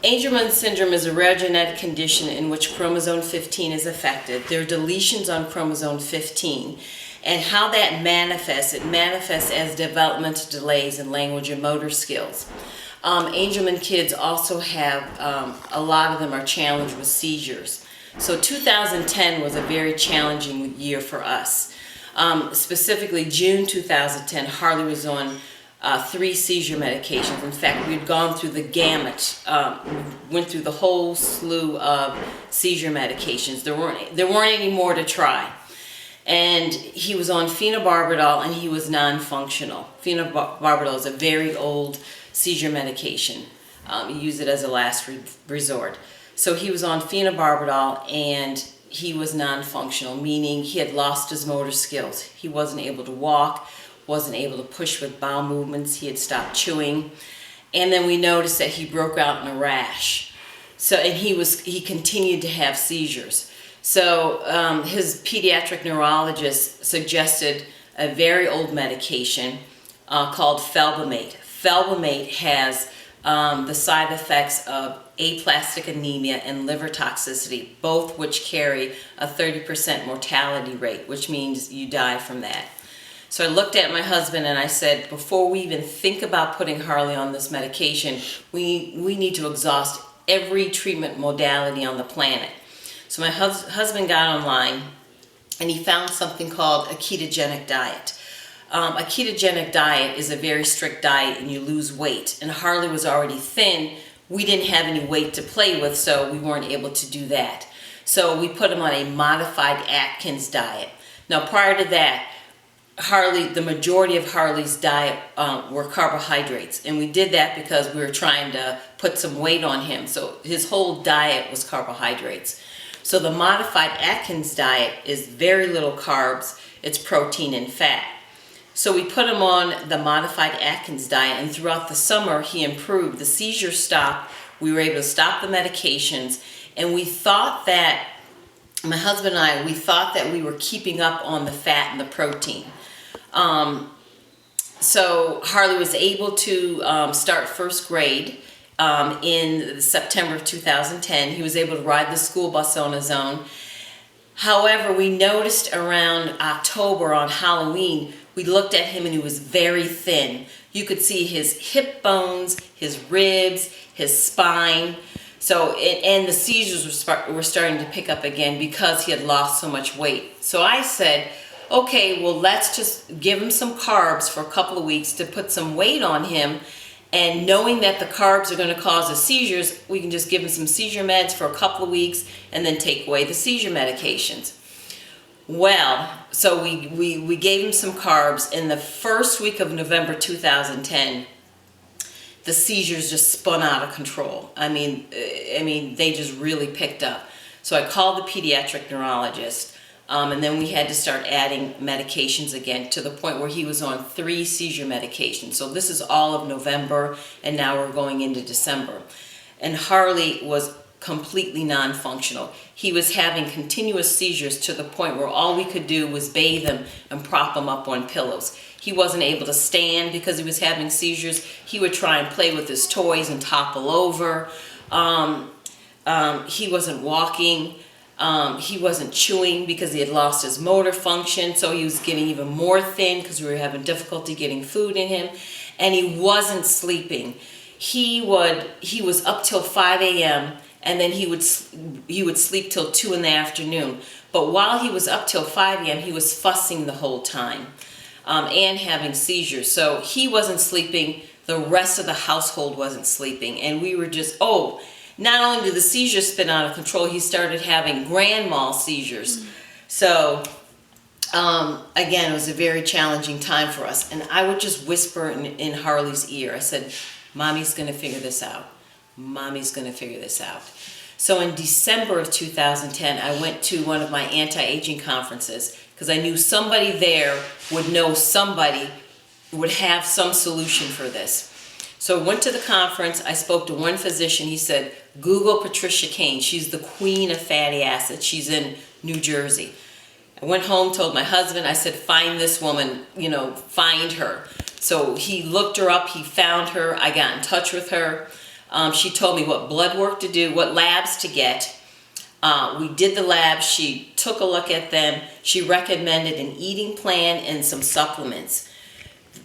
Angelman syndrome is a rare genetic condition in which chromosome 15 is affected. There are deletions on chromosome 15. And how that manifests, it manifests as developmental delays in language and motor skills. Angelman kids also have, a lot of them are challenged with seizures. So 2010 was a very challenging year for us. Specifically June 2010, Harley was on 3 seizure medications. In fact, we had gone through the gamut, went through the whole slew of seizure medications. There weren't any more to try. And he was on phenobarbital and he was non-functional. Phenobarbital is a very old seizure medication. You use it as a last resort. So he was on phenobarbital and he was non-functional, meaning he had lost his motor skills. He wasn't able to walk, wasn't able to push with bowel movements, he had stopped chewing. And then we noticed that he broke out in a rash. So, and he continued to have seizures. So his pediatric neurologist suggested a very old medication called felbamate. Felbamate has the side effects of aplastic anemia and liver toxicity, both which carry a 30% mortality rate, which means you die from that. So I looked at my husband and I said, before we even think about putting Harley on this medication, we need to exhaust every treatment modality on the planet. So my husband got online and he found something called a ketogenic diet. A ketogenic diet is a very strict diet and you lose weight. And Harley was already thin. We didn't have any weight to play with, so we weren't able to do that. So we put him on a modified Atkins diet. Now prior to that, the majority of Harley's diet were carbohydrates. And we did that because we were trying to put some weight on him. So his whole diet was carbohydrates. So the modified Atkins diet is very little carbs, it's protein and fat. So we put him on the modified Atkins diet, and throughout the summer he improved. The seizures stopped, we were able to stop the medications, and we thought that, my husband and I, we thought that we were keeping up on the fat and the protein. So Harley was able to start first grade. In September of 2010, he was able to ride the school bus on his own. However, we noticed around October on Halloween, we looked at him and he was very thin. You could see his hip bones, his ribs, his spine. So, and the seizures were starting to pick up again because he had lost so much weight. So I said, okay, well, let's just give him some carbs for a couple of weeks to put some weight on him. And knowing that the carbs are going to cause the seizures, we can just give him some seizure meds for a couple of weeks and then take away the seizure medications. Well, so we gave him some carbs. In the first week of November 2010, the seizures just spun out of control. I mean, they just really picked up. So I called the pediatric neurologist. And then we had to start adding medications again to the point where he was on 3 seizure medications. So this is all of November, and now we're going into December. And Harley was completely non-functional. He was having continuous seizures to the point where all we could do was bathe him and prop him up on pillows. He wasn't able to stand because he was having seizures. He would try and play with his toys and topple over. He wasn't walking. He wasn't chewing because he had lost his motor function, so he was getting even more thin because we were having difficulty getting food in him, and he wasn't sleeping. He was up till 5 a.m. and then he would sleep till 2 in the afternoon. But while he was up till 5 a.m., he was fussing the whole time and having seizures. So he wasn't sleeping. The rest of the household wasn't sleeping, and we were just, not only did the seizures spin out of control, he started having grand mal seizures. So, again, it was a very challenging time for us. And I would just whisper in Harley's ear. I said, Mommy's going to figure this out. Mommy's going to figure this out. So in December of 2010, I went to one of my anti-aging conferences because I knew somebody there would know somebody would have some solution for this. So I went to the conference, I spoke to one physician, he said, Google Patricia Kane, she's the queen of fatty acids, she's in New Jersey. I went home, told my husband, I said, find this woman, find her. So he looked her up, he found her, I got in touch with her. She told me what blood work to do, what labs to get. We did the labs. She took a look at them. She recommended an eating plan and some supplements.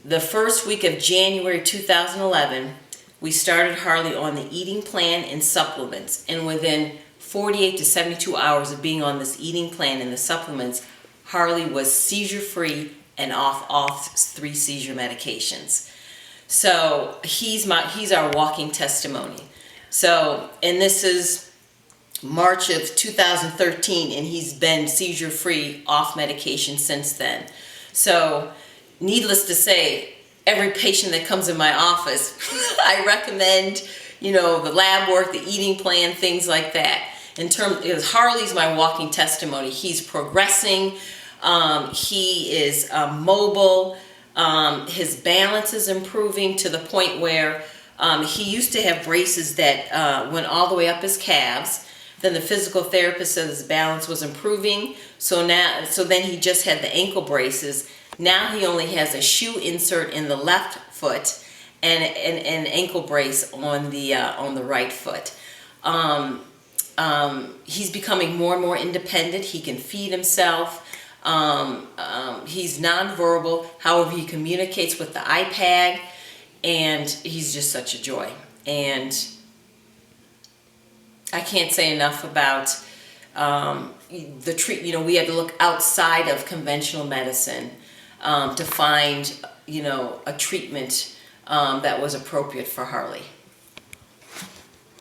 The first week of January 2011, we started Harley on the eating plan and supplements. And within 48 to 72 hours of being on this eating plan and the supplements, Harley was seizure-free and off all 3 seizure medications. So he's our walking testimony. So, and this is March of 2013, and he's been seizure-free off medication since then. So, needless to say, every patient that comes in my office, I recommend, the lab work, the eating plan, things like that. Because Harley's my walking testimony. He's progressing. He is mobile. His balance is improving to the point where he used to have braces that went all the way up his calves. Then the physical therapist said his balance was improving. So then he just had the ankle braces. Now he only has a shoe insert in the left foot and an ankle brace on the right foot. He's becoming more and more independent. He can feed himself. He's nonverbal. However, he communicates with the iPad, and he's just such a joy. And I can't say enough about the treat. We had to look outside of conventional medicine to find, a treatment that was appropriate for Harley.